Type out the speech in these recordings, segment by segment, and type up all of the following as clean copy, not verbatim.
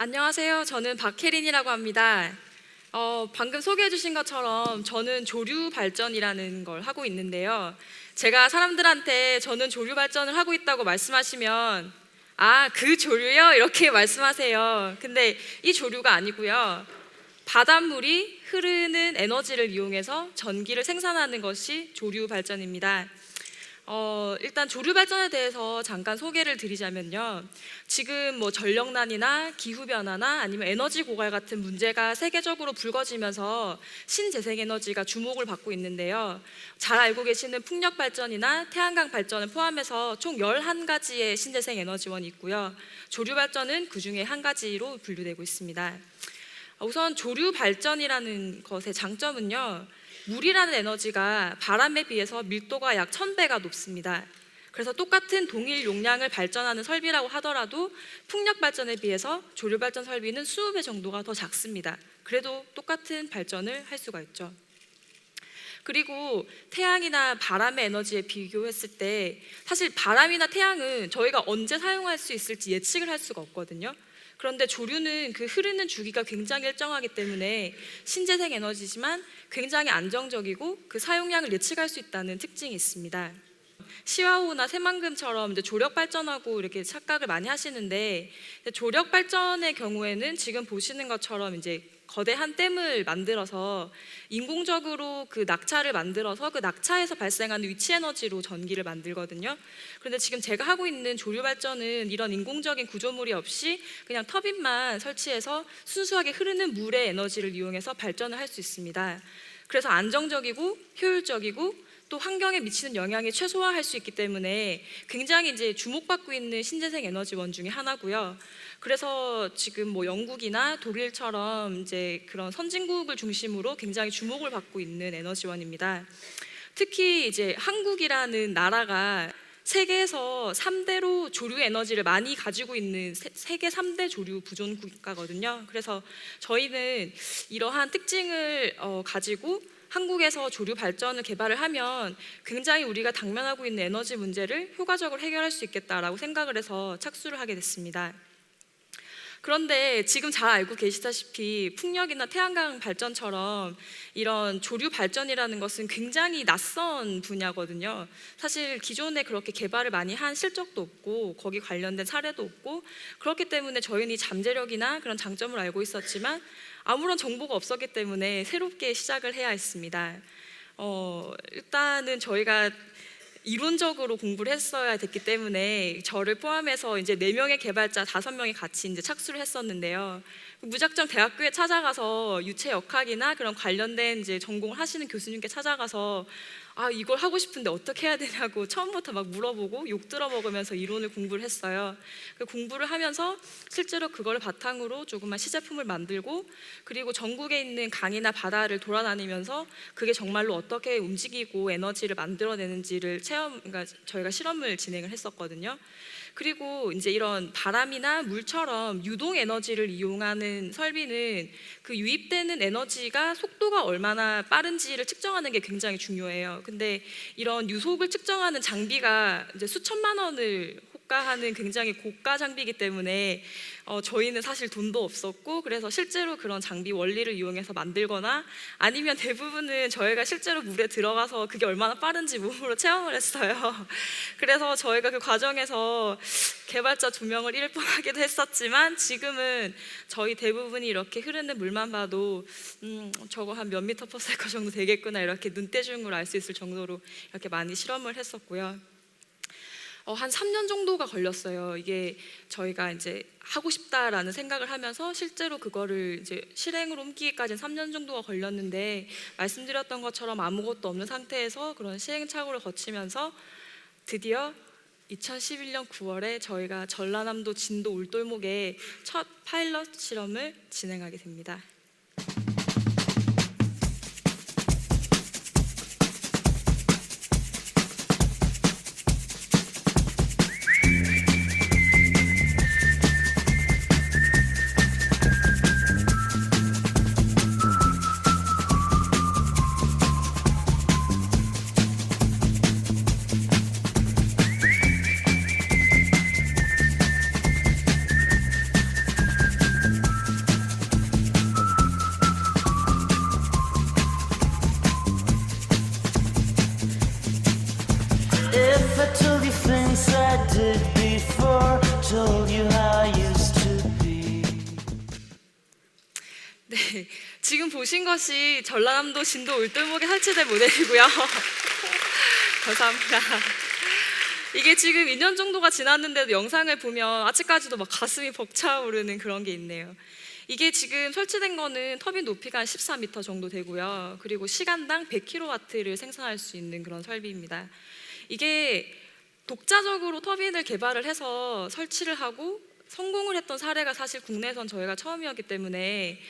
안녕하세요. 저는 박혜린이라고 합니다. 방금 소개해 주신 것처럼 저는 조류 발전이라는 걸 하고 있는데요. 제가 사람들한테 저는 조류 발전을 하고 있다고 말씀하시면 아, 그 조류요? 이렇게 말씀하세요. 근데 이 조류가 아니고요. 바닷물이 흐르는 에너지를 이용해서 전기를 생산하는 것이 조류 발전입니다. 일단 조류 발전에 대해서 잠깐 소개를 드리자면요. 지금 뭐 전력난이나 기후변화나 아니면 에너지 고갈 같은 문제가 세계적으로 불거지면서 신재생에너지가 주목을 받고 있는데요. 잘 알고 계시는 풍력 발전이나 태양광 발전을 포함해서 총 11가지의 신재생에너지원이 있고요. 조류 발전은 그 중에 한 가지로 분류되고 있습니다. 우선 조류 발전이라는 것의 장점은요. 물이라는 에너지가 바람에 비해서 밀도가 약 1000배가 높습니다. 그래서 똑같은 동일 용량을 발전하는 설비라고 하더라도 풍력 발전에 비해서 조류 발전 설비는 20배 정도가 더 작습니다. 그래도 똑같은 발전을 할 수가 있죠. 그리고 태양이나 바람의 에너지에 비교했을 때 사실 바람이나 태양은 저희가 언제 사용할 수 있을지 예측을 할 수가 없거든요. 그런데 조류는 그 흐르는 주기가 굉장히 일정하기 때문에 신재생 에너지지만 굉장히 안정적이고 그 사용량을 예측할 수 있다는 특징이 있습니다. 시화호나 새만금처럼 이제 조력 발전하고 이렇게 착각을 많이 하시는데, 조력 발전의 경우에는 지금 보시는 것처럼 이제 거대한 댐을 만들어서 인공적으로 그 낙차를 만들어서 그 낙차에서 발생하는 위치 에너지로 전기를 만들거든요. 그런데 지금 제가 하고 있는 조류 발전은 이런 인공적인 구조물이 없이 그냥 터빈만 설치해서 순수하게 흐르는 물의 에너지를 이용해서 발전을 할 수 있습니다. 그래서 안정적이고 효율적이고 또 환경에 미치는 영향이 최소화할 수 있기 때문에 굉장히 이제 주목받고 있는 신재생 에너지원 중에 하나고요. 그래서 지금 뭐 영국이나 독일처럼 이제 그런 선진국을 중심으로 굉장히 주목을 받고 있는 에너지원입니다. 특히 이제 한국이라는 나라가 세계에서 3대로 조류 에너지를 많이 가지고 있는 세계 3대 조류 보존 국가거든요. 그래서 저희는 이러한 특징을 가지고 한국에서 조류 발전을 개발을 하면 굉장히 우리가 당면하고 있는 에너지 문제를 효과적으로 해결할 수 있겠다라고 생각을 해서 착수를 하게 됐습니다. 그런데 지금 잘 알고 계시다시피 풍력이나 태양광 발전처럼 이런 조류 발전이라는 것은 굉장히 낯선 분야거든요. 사실 기존에 그렇게 개발을 많이 한 실적도 없고 거기 관련된 사례도 없고, 그렇기 때문에 저희는 이 잠재력이나 그런 장점을 알고 있었지만 아무런 정보가 없었기 때문에 새롭게 시작을 해야 했습니다. 일단은 저희가 이론적으로 공부를 했어야 됐기 때문에 저를 포함해서 이제 4명의 개발자 5명이 같이 이제 착수를 했었는데요. 무작정 대학교에 찾아가서 유체역학이나 그런 관련된 이제 전공을 하시는 교수님께 찾아가서 아, 이걸 하고 싶은데 어떻게 해야 되냐고 처음부터 막 물어보고 욕 들어먹으면서 이론을 공부를 했어요. 그 공부를 하면서 실제로 그걸 바탕으로 조그만 시제품을 만들고, 그리고 전국에 있는 강이나 바다를 돌아다니면서 그게 정말로 어떻게 움직이고 에너지를 만들어내는지를 그러니까 저희가 실험을 진행을 했었거든요. 그리고 이제 이런 바람이나 물처럼 유동 에너지를 이용하는 설비는 그 유입되는 에너지가 속도가 얼마나 빠른지를 측정하는 게 굉장히 중요해요. 근데 이런 유속을 측정하는 장비가 이제 수천만 원을 호가하는 굉장히 고가 장비이기 때문에 저희는 사실 돈도 없었고, 그래서 실제로 그런 장비 원리를 이용해서 만들거나 아니면 대부분은 저희가 실제로 물에 들어가서 그게 얼마나 빠른지 몸으로 체험을 했어요. 그래서 저희가 그 과정에서 개발자 2명을 잃을 뻔하기도 했었지만 지금은 저희 대부분이 이렇게 흐르는 물만 봐도 저거 한 몇 미터 퍼 세컨 정도 되겠구나 이렇게 눈대중으로 알 수 있을 정도로 이렇게 많이 실험을 했었고요. 한 3년 정도가 걸렸어요. 이게 저희가 이제 하고 싶다라는 생각을 하면서 실제로 그거를 이제 실행으로 옮기기까지는 3년 정도가 걸렸는데, 말씀드렸던 것처럼 아무것도 없는 상태에서 그런 시행착오를 거치면서 드디어 2011년 9월에 저희가 전라남도 진도 울돌목에 첫 파일럿 실험을 진행하게 됩니다. 네, 지금 보신 것이 전라남도 진도 울들목에 설치된 모델이고요. 감사합니다. 이게 지금 2년 정도가 지났는데도 영상을 보면 아직까지도 막 가슴이 벅차오르는 그런 게 있네요. 이게 지금 설치된 거는 터빈 높이가 14m 정도 되고요. 그리고 시간당 100kW를 생산할 수 있는 그런 설비입니다. 이게 독자적으로 터빈을 개발을 해서 설치를 하고 성공을 했던 사례가 사실 국내에선 저희가 처음이었기 때문에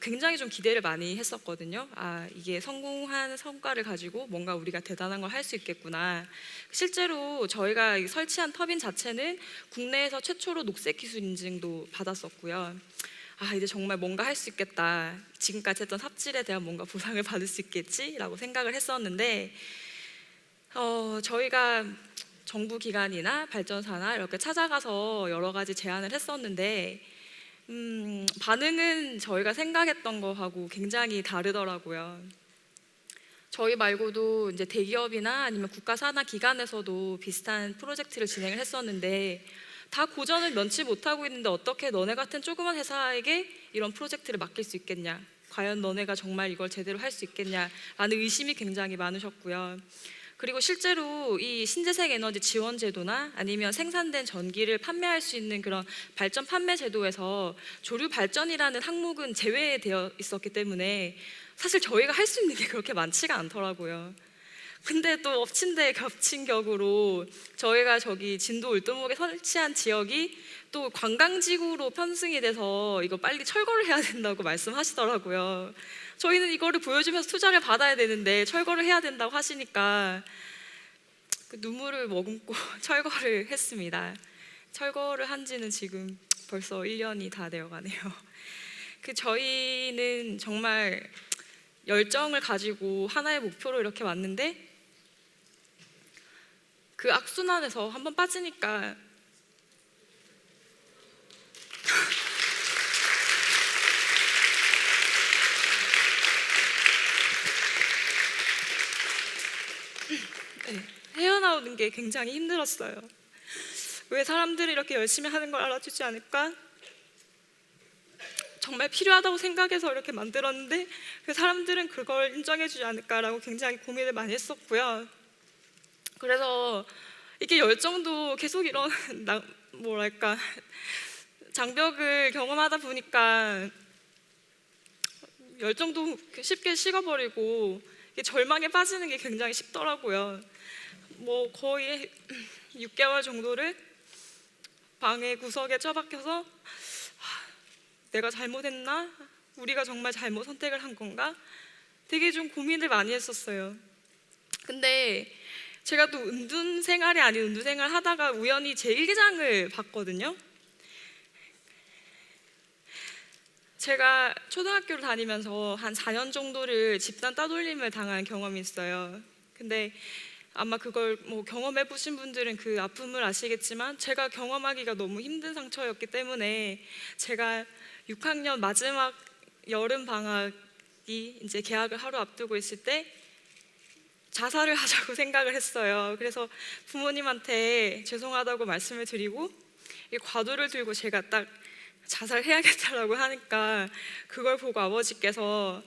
굉장히 좀 기대를 많이 했었거든요. 이게 성공한 성과를 가지고 뭔가 우리가 대단한 걸 할 수 있겠구나. 실제로 저희가 설치한 터빈 자체는 국내에서 최초로 녹색 기술 인증도 받았었고요. 이제 정말 뭔가 할 수 있겠다. 지금까지 했던 삽질에 대한 뭔가 보상을 받을 수 있겠지라고 생각을 했었는데 저희가 정부 기관이나 발전사나 이렇게 찾아가서 여러 가지 제안을 했었는데 반응은 저희가 생각했던 거하고 굉장히 다르더라고요. 저희 말고도 이제 대기업이나 아니면 국가 산하 기관에서도 비슷한 프로젝트를 진행을 했었는데 다 고전을 면치 못하고 있는데 어떻게 너네 같은 조그만 회사에게 이런 프로젝트를 맡길 수 있겠냐, 과연 너네가 정말 이걸 제대로 할 수 있겠냐라는 의심이 굉장히 많으셨고요. 그리고 실제로 이 신재생 에너지 지원 제도나 아니면 생산된 전기를 판매할 수 있는 그런 발전 판매 제도에서 조류 발전이라는 항목은 제외되어 있었기 때문에 사실 저희가 할 수 있는 게 그렇게 많지가 않더라고요. 근데 또 엎친 데 겹친 격으로 저희가 저기 진도 울두목에 설치한 지역이 또 관광지구로 편승이 돼서 이거 빨리 철거를 해야 된다고 말씀하시더라고요. 저희는 이거를 보여주면서 투자를 받아야 되는데 철거를 해야 된다고 하시니까 그 눈물을 머금고 철거를 했습니다. 철거를 한 지는 지금 벌써 1년이 다 되어 가네요. 저희는 정말 열정을 가지고 하나의 목표로 이렇게 왔는데 그 악순환에서 한번 빠지니까 헤어나오는 게 굉장히 힘들었어요. 왜 사람들이 이렇게 열심히 하는 걸 알아주지 않을까? 정말 필요하다고 생각해서 이렇게 만들었는데 그 사람들은 그걸 인정해주지 않을까라고 굉장히 고민을 많이 했었고요. 그래서 이게 열정도 계속 이런 뭐랄까 장벽을 경험하다 보니까 열정도 쉽게 식어버리고 절망에 빠지는 게 굉장히 쉽더라고요. 거의 6개월 정도를 방의 구석에 처박혀서 내가 잘못했나? 우리가 정말 잘못 선택을 한 건가? 되게 좀 고민을 많이 했었어요. 근데 제가 또 은둔 생활이 아닌 은둔 생활 하다가 우연히 제 일기장을 봤거든요. 제가 초등학교를 다니면서 한 4년 정도를 집단 따돌림을 당한 경험이 있어요. 근데 아마 그걸 경험해 보신 분들은 그 아픔을 아시겠지만 제가 경험하기가 너무 힘든 상처였기 때문에 제가 6학년 마지막 여름 방학이 이제 개학을 하루 앞두고 있을 때 자살을 하자고 생각을 했어요. 그래서 부모님한테 죄송하다고 말씀을 드리고 이 과도를 들고 제가 딱 자살해야겠다라고 하니까 그걸 보고 아버지께서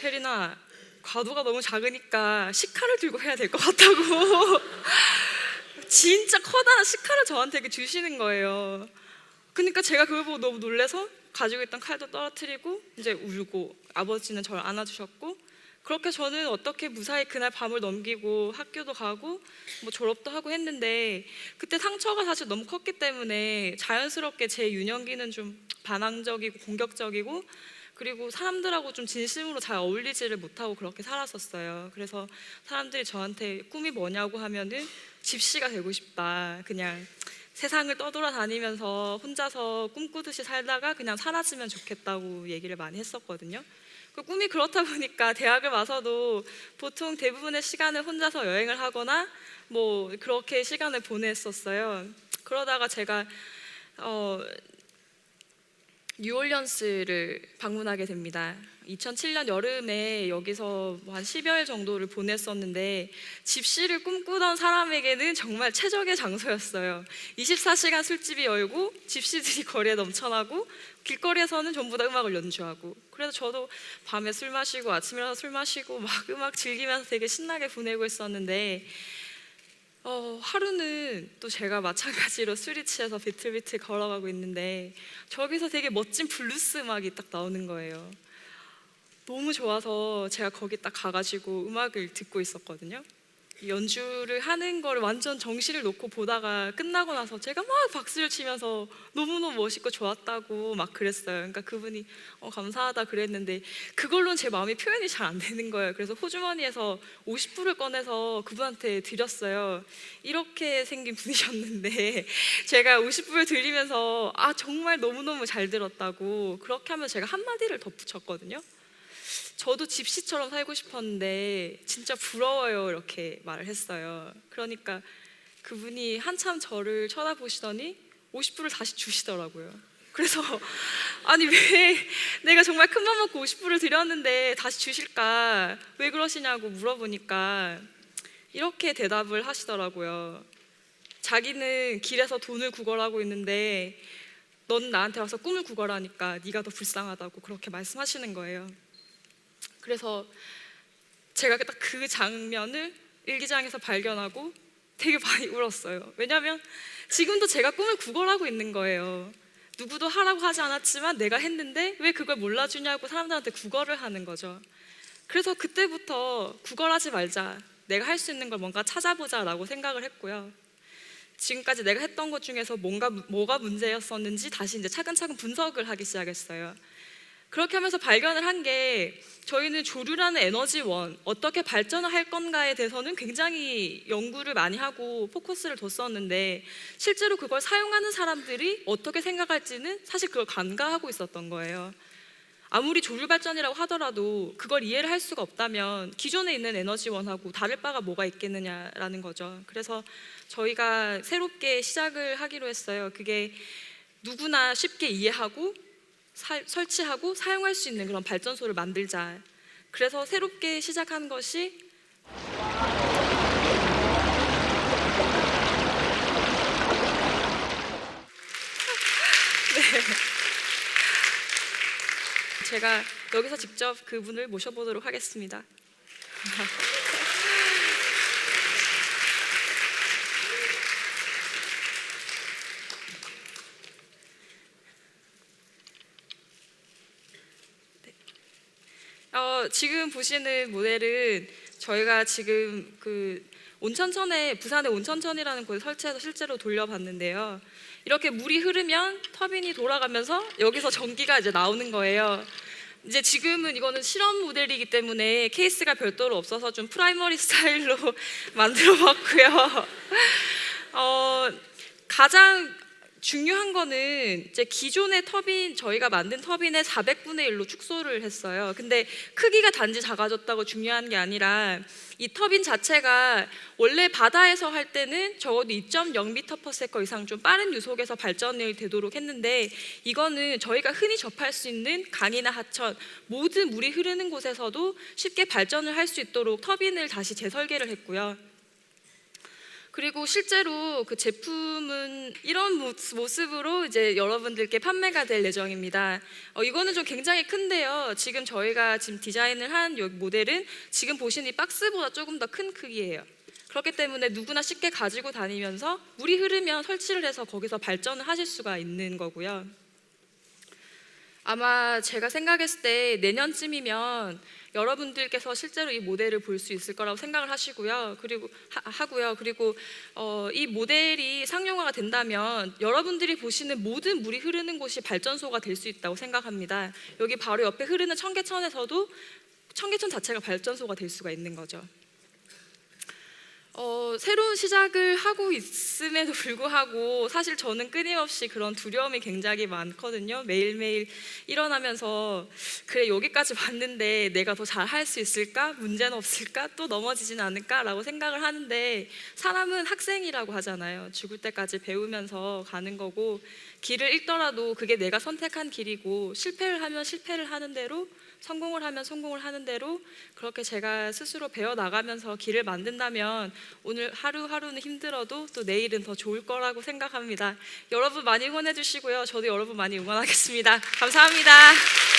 혜린아, 과도가 너무 작으니까 식칼을 들고 해야 될 것 같다고 진짜 커다란 식칼을 저한테 이렇게 주시는 거예요. 그러니까 제가 그걸 보고 너무 놀라서 가지고 있던 칼도 떨어뜨리고 이제 울고 아버지는 저를 안아주셨고 그렇게 저는 어떻게 무사히 그날 밤을 넘기고 학교도 가고 졸업도 하고 했는데 그때 상처가 사실 너무 컸기 때문에 자연스럽게 제 유년기는 좀 반항적이고 공격적이고 그리고 사람들하고 좀 진심으로 잘 어울리지를 못하고 그렇게 살았었어요. 그래서 사람들이 저한테 꿈이 뭐냐고 하면은 집시가 되고 싶다, 그냥 세상을 떠돌아다니면서 혼자서 꿈꾸듯이 살다가 그냥 사라지면 좋겠다고 얘기를 많이 했었거든요. 그 꿈이 그렇다 보니까 대학을 와서도 보통 대부분의 시간을 혼자서 여행을 하거나 그렇게 시간을 보냈었어요. 그러다가 제가 뉴올리언스를 방문하게 됩니다. 2007년 여름에 여기서 한 10여일 정도를 보냈었는데 집시를 꿈꾸던 사람에게는 정말 최적의 장소였어요. 24시간 술집이 열고 집시들이 거리에 넘쳐나고 길거리에서는 전부 다 음악을 연주하고, 그래서 저도 밤에 술 마시고 아침에 일어나서 술 마시고 막 음악 즐기면서 되게 신나게 보내고 있었는데 하루는 또 제가 마찬가지로 술이 취해서 비틀비틀 걸어가고 있는데 저기서 되게 멋진 블루스 음악이 딱 나오는 거예요. 너무 좋아서 제가 거기 딱 가가지고 음악을 듣고 있었거든요. 연주를 하는 걸 완전 정신을 놓고 보다가 끝나고 나서 제가 막 박수를 치면서 너무너무 멋있고 좋았다고 막 그랬어요. 그러니까 그분이 감사하다 그랬는데 그걸로는 제 마음이 표현이 잘 안 되는 거예요. 그래서 호주머니에서 50불을 꺼내서 그분한테 드렸어요. 이렇게 생긴 분이셨는데 제가 50불을 드리면서 정말 너무너무 잘 들었다고, 그렇게 하면 제가 한마디를 덧붙였거든요. 저도 집시처럼 살고 싶었는데 진짜 부러워요, 이렇게 말을 했어요. 그러니까 그분이 한참 저를 쳐다보시더니 50불을 다시 주시더라고요. 그래서 아니 왜 내가 정말 큰맘 먹고 50불을 드렸는데 다시 주실까, 왜 그러시냐고 물어보니까 이렇게 대답을 하시더라고요. 자기는 길에서 돈을 구걸하고 있는데 넌 나한테 와서 꿈을 구걸하니까 네가 더 불쌍하다고 그렇게 말씀하시는 거예요. 그래서 제가 딱 그 장면을 일기장에서 발견하고 되게 많이 울었어요. 왜냐하면 지금도 제가 꿈을 구걸하고 있는 거예요. 누구도 하라고 하지 않았지만 내가 했는데 왜 그걸 몰라주냐고 사람들한테 구걸을 하는 거죠. 그래서 그때부터 구걸하지 말자, 내가 할 수 있는 걸 뭔가 찾아보자 라고 생각을 했고요. 지금까지 내가 했던 것 중에서 뭐가 문제였었는지 다시 이제 차근차근 분석을 하기 시작했어요. 그렇게 하면서 발견을 한 게, 저희는 조류라는 에너지원, 어떻게 발전을 할 건가에 대해서는 굉장히 연구를 많이 하고 포커스를 뒀었는데 실제로 그걸 사용하는 사람들이 어떻게 생각할지는 사실 그걸 간과하고 있었던 거예요. 아무리 조류 발전이라고 하더라도 그걸 이해를 할 수가 없다면 기존에 있는 에너지원하고 다를 바가 뭐가 있겠느냐라는 거죠. 그래서 저희가 새롭게 시작을 하기로 했어요. 그게 누구나 쉽게 이해하고 설치하고 사용할 수 있는 그런 발전소를 만들자. 그래서 새롭게 시작한 것이 제가 여기서 직접 그분을 모셔보도록 하겠습니다. 지금 보시는 모델은 저희가 지금 그 온천천에, 부산의 온천천이라는 곳에 설치해서 실제로 돌려봤는데요. 이렇게 물이 흐르면 터빈이 돌아가면서 여기서 전기가 이제 나오는 거예요. 이제 지금은 이거는 실험 모델이기 때문에 케이스가 별도로 없어서 좀 프라이머리 스타일로 만들어봤고요. 가장 중요한 거는 이제 기존의 터빈, 저희가 만든 터빈의 400분의 1로 축소를 했어요. 근데 크기가 단지 작아졌다고 중요한 게 아니라 이 터빈 자체가 원래 바다에서 할 때는 적어도 2.0m/s 이상 좀 빠른 유속에서 발전이 되도록 했는데, 이거는 저희가 흔히 접할 수 있는 강이나 하천, 모든 물이 흐르는 곳에서도 쉽게 발전을 할 수 있도록 터빈을 다시 재설계를 했고요. 그리고 실제로 그 제품은 이런 모습으로 이제 여러분들께 판매가 될 예정입니다. 이거는 좀 굉장히 큰데요. 지금 저희가 지금 디자인을 한 이 모델은 지금 보시는 이 박스보다 조금 더 큰 크기예요. 그렇기 때문에 누구나 쉽게 가지고 다니면서 물이 흐르면 설치를 해서 거기서 발전을 하실 수가 있는 거고요. 아마 제가 생각했을 때 내년쯤이면 여러분들께서 실제로 이 모델을 볼 수 있을 거라고 생각을 하시고요. 그리고 이 모델이 상용화가 된다면 여러분들이 보시는 모든 물이 흐르는 곳이 발전소가 될 수 있다고 생각합니다. 여기 바로 옆에 흐르는 청계천에서도 청계천 자체가 발전소가 될 수가 있는 거죠. 새로운 시작을 하고 있음에도 불구하고 사실 저는 끊임없이 그런 두려움이 굉장히 많거든요. 매일매일 일어나면서 그래 여기까지 왔는데 내가 더 잘할 수 있을까? 문제는 없을까? 또 넘어지진 않을까? 라고 생각을 하는데 사람은 학생이라고 하잖아요. 죽을 때까지 배우면서 가는 거고 길을 잃더라도 그게 내가 선택한 길이고 실패를 하면 실패를 하는 대로 성공을 하면 성공을 하는 대로 그렇게 제가 스스로 배워나가면서 길을 만든다면 오늘 하루하루는 힘들어도 또 내일은 더 좋을 거라고 생각합니다. 여러분 많이 응원해 주시고요. 저도 여러분 많이 응원하겠습니다. 감사합니다.